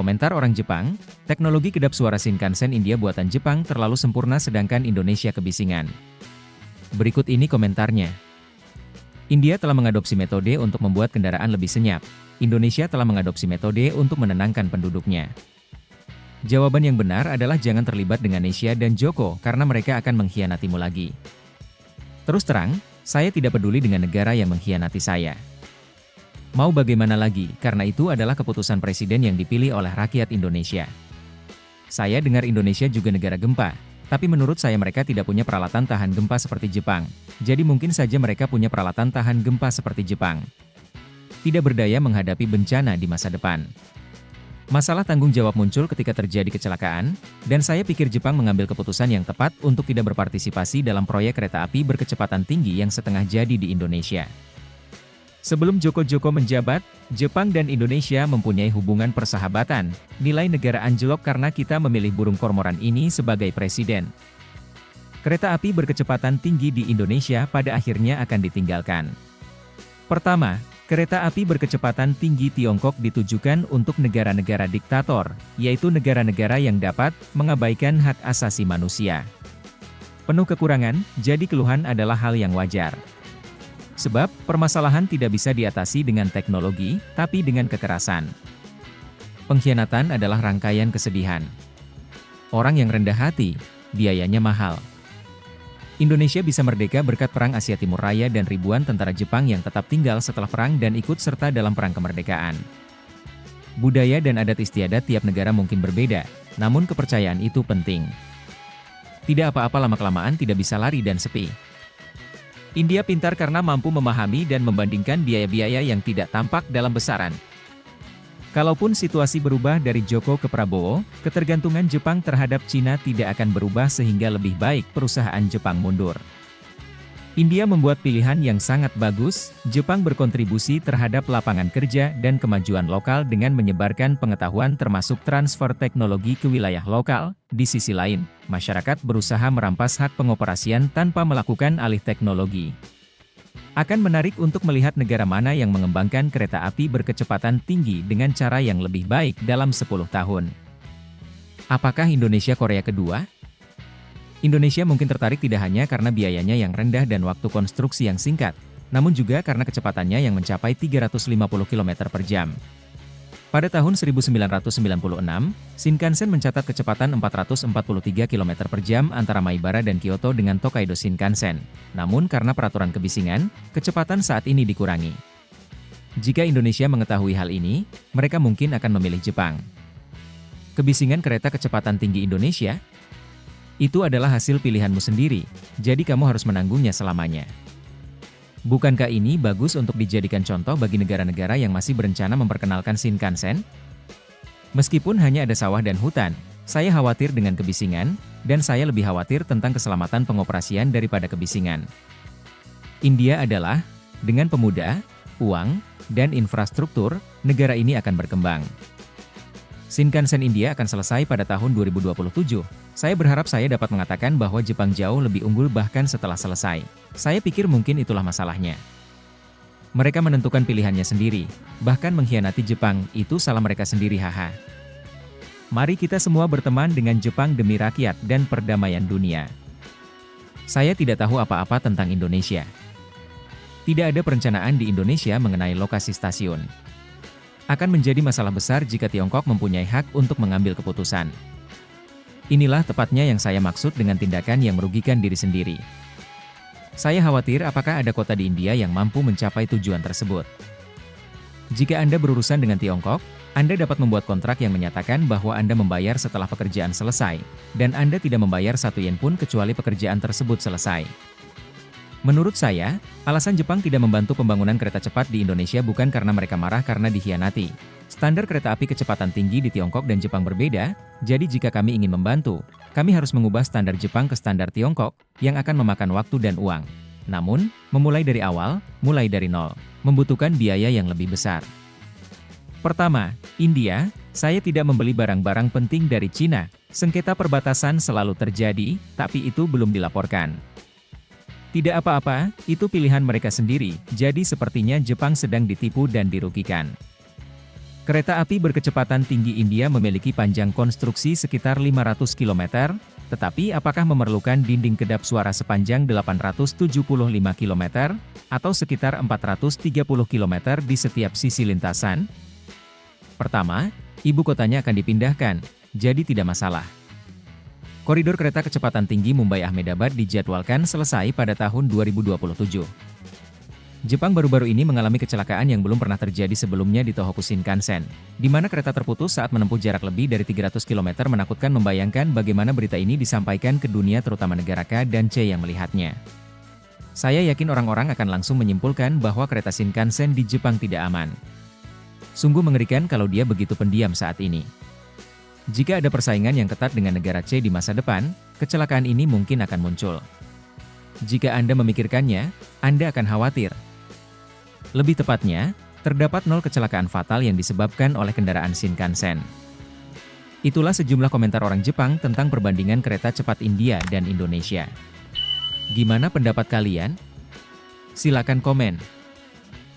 Komentar orang Jepang, teknologi kedap suara Shinkansen India buatan Jepang terlalu sempurna sedangkan Indonesia kebisingan. Berikut ini komentarnya. India telah mengadopsi metode untuk membuat kendaraan lebih senyap. Indonesia telah mengadopsi metode untuk menenangkan penduduknya. Jawaban yang benar adalah jangan terlibat dengan Nesya dan Joko karena mereka akan mengkhianatimu lagi. Terus terang, saya tidak peduli dengan negara yang mengkhianati saya. Mau bagaimana lagi, karena itu adalah keputusan presiden yang dipilih oleh rakyat Indonesia. Saya dengar Indonesia juga negara gempa, tapi menurut saya mereka tidak punya peralatan tahan gempa seperti Jepang. Jadi mungkin saja mereka punya peralatan tahan gempa seperti Jepang. Tidak berdaya menghadapi bencana di masa depan. Masalah tanggung jawab muncul ketika terjadi kecelakaan, dan saya pikir Jepang mengambil keputusan yang tepat untuk tidak berpartisipasi dalam proyek kereta api berkecepatan tinggi yang setengah jadi di Indonesia. Sebelum Joko menjabat, Jepang dan Indonesia mempunyai hubungan persahabatan. Nilai negara anjlok karena kita memilih burung kormoran ini sebagai presiden. Kereta api berkecepatan tinggi di Indonesia pada akhirnya akan ditinggalkan. Pertama, kereta api berkecepatan tinggi Tiongkok ditujukan untuk negara-negara diktator, yaitu negara-negara yang dapat mengabaikan hak asasi manusia. Penuh kekurangan, jadi keluhan adalah hal yang wajar. Sebab, permasalahan tidak bisa diatasi dengan teknologi, tapi dengan kekerasan. Pengkhianatan adalah rangkaian kesedihan. Orang yang rendah hati, biayanya mahal. Indonesia bisa merdeka berkat Perang Asia Timur Raya dan ribuan tentara Jepang yang tetap tinggal setelah perang dan ikut serta dalam perang kemerdekaan. Budaya dan adat istiadat tiap negara mungkin berbeda, namun kepercayaan itu penting. Tidak apa-apa lama-kelamaan tidak bisa lari dan sepi. India pintar karena mampu memahami dan membandingkan biaya-biaya yang tidak tampak dalam besaran. Kalaupun situasi berubah dari Joko ke Prabowo, ketergantungan Jepang terhadap Cina tidak akan berubah sehingga lebih baik perusahaan Jepang mundur. India membuat pilihan yang sangat bagus, Jepang berkontribusi terhadap lapangan kerja dan kemajuan lokal dengan menyebarkan pengetahuan termasuk transfer teknologi ke wilayah lokal. Di sisi lain, masyarakat berusaha merampas hak pengoperasian tanpa melakukan alih teknologi. Akan menarik untuk melihat negara mana yang mengembangkan kereta api berkecepatan tinggi dengan cara yang lebih baik dalam 10 tahun. Apakah Indonesia Korea kedua? Indonesia mungkin tertarik tidak hanya karena biayanya yang rendah dan waktu konstruksi yang singkat, namun juga karena kecepatannya yang mencapai 350 km per jam. Pada tahun 1996, Shinkansen mencatat kecepatan 443 km per jam antara Maibara dan Kyoto dengan Tokaido Shinkansen. Namun karena peraturan kebisingan, kecepatan saat ini dikurangi. Jika Indonesia mengetahui hal ini, mereka mungkin akan memilih Jepang. Kebisingan kereta kecepatan tinggi Indonesia? Itu adalah hasil pilihanmu sendiri, jadi kamu harus menanggungnya selamanya. Bukankah ini bagus untuk dijadikan contoh bagi negara-negara yang masih berencana memperkenalkan Shinkansen? Meskipun hanya ada sawah dan hutan, saya khawatir dengan kebisingan, dan saya lebih khawatir tentang keselamatan pengoperasian daripada kebisingan. India adalah, dengan pemuda, uang, dan infrastruktur, negara ini akan berkembang. Shinkansen India akan selesai pada tahun 2027. Saya berharap saya dapat mengatakan bahwa Jepang jauh lebih unggul bahkan setelah selesai. Saya pikir mungkin itulah masalahnya. Mereka menentukan pilihannya sendiri, bahkan mengkhianati Jepang, itu salah mereka sendiri haha. Mari kita semua berteman dengan Jepang demi rakyat dan perdamaian dunia. Saya tidak tahu apa-apa tentang Indonesia. Tidak ada perencanaan di Indonesia mengenai lokasi stasiun. Akan menjadi masalah besar jika Tiongkok mempunyai hak untuk mengambil keputusan. Inilah tepatnya yang saya maksud dengan tindakan yang merugikan diri sendiri. Saya khawatir apakah ada kota di India yang mampu mencapai tujuan tersebut. Jika Anda berurusan dengan Tiongkok, Anda dapat membuat kontrak yang menyatakan bahwa Anda membayar setelah pekerjaan selesai, dan Anda tidak membayar 1 yen pun kecuali pekerjaan tersebut selesai. Menurut saya, alasan Jepang tidak membantu pembangunan kereta cepat di Indonesia bukan karena mereka marah karena dikhianati. Standar kereta api kecepatan tinggi di Tiongkok dan Jepang berbeda, jadi jika kami ingin membantu, kami harus mengubah standar Jepang ke standar Tiongkok, yang akan memakan waktu dan uang. Namun, memulai dari awal, mulai dari nol, membutuhkan biaya yang lebih besar. Pertama, India, saya tidak membeli barang-barang penting dari Cina. Sengketa perbatasan selalu terjadi, tapi itu belum dilaporkan. Tidak apa-apa, itu pilihan mereka sendiri, jadi sepertinya Jepang sedang ditipu dan dirugikan. Kereta api berkecepatan tinggi India memiliki panjang konstruksi sekitar 500 km, tetapi apakah memerlukan dinding kedap suara sepanjang 875 km, atau sekitar 430 km di setiap sisi lintasan? Pertama, ibu kotanya akan dipindahkan, jadi tidak masalah. Koridor kereta kecepatan tinggi Mumbai-Ahmedabad dijadwalkan selesai pada tahun 2027. Jepang baru-baru ini mengalami kecelakaan yang belum pernah terjadi sebelumnya di Tohoku Shinkansen, di mana kereta terputus saat menempuh jarak lebih dari 300 km. Menakutkan membayangkan bagaimana berita ini disampaikan ke dunia, terutama negara K dan C yang melihatnya. Saya yakin orang-orang akan langsung menyimpulkan bahwa kereta Shinkansen di Jepang tidak aman. Sungguh mengerikan kalau dia begitu pendiam saat ini. Jika ada persaingan yang ketat dengan negara C di masa depan, kecelakaan ini mungkin akan muncul. Jika Anda memikirkannya, Anda akan khawatir. Lebih tepatnya, terdapat 0 kecelakaan fatal yang disebabkan oleh kendaraan Shinkansen. Itulah sejumlah komentar orang Jepang tentang perbandingan kereta cepat India dan Indonesia. Gimana pendapat kalian? Silakan komen.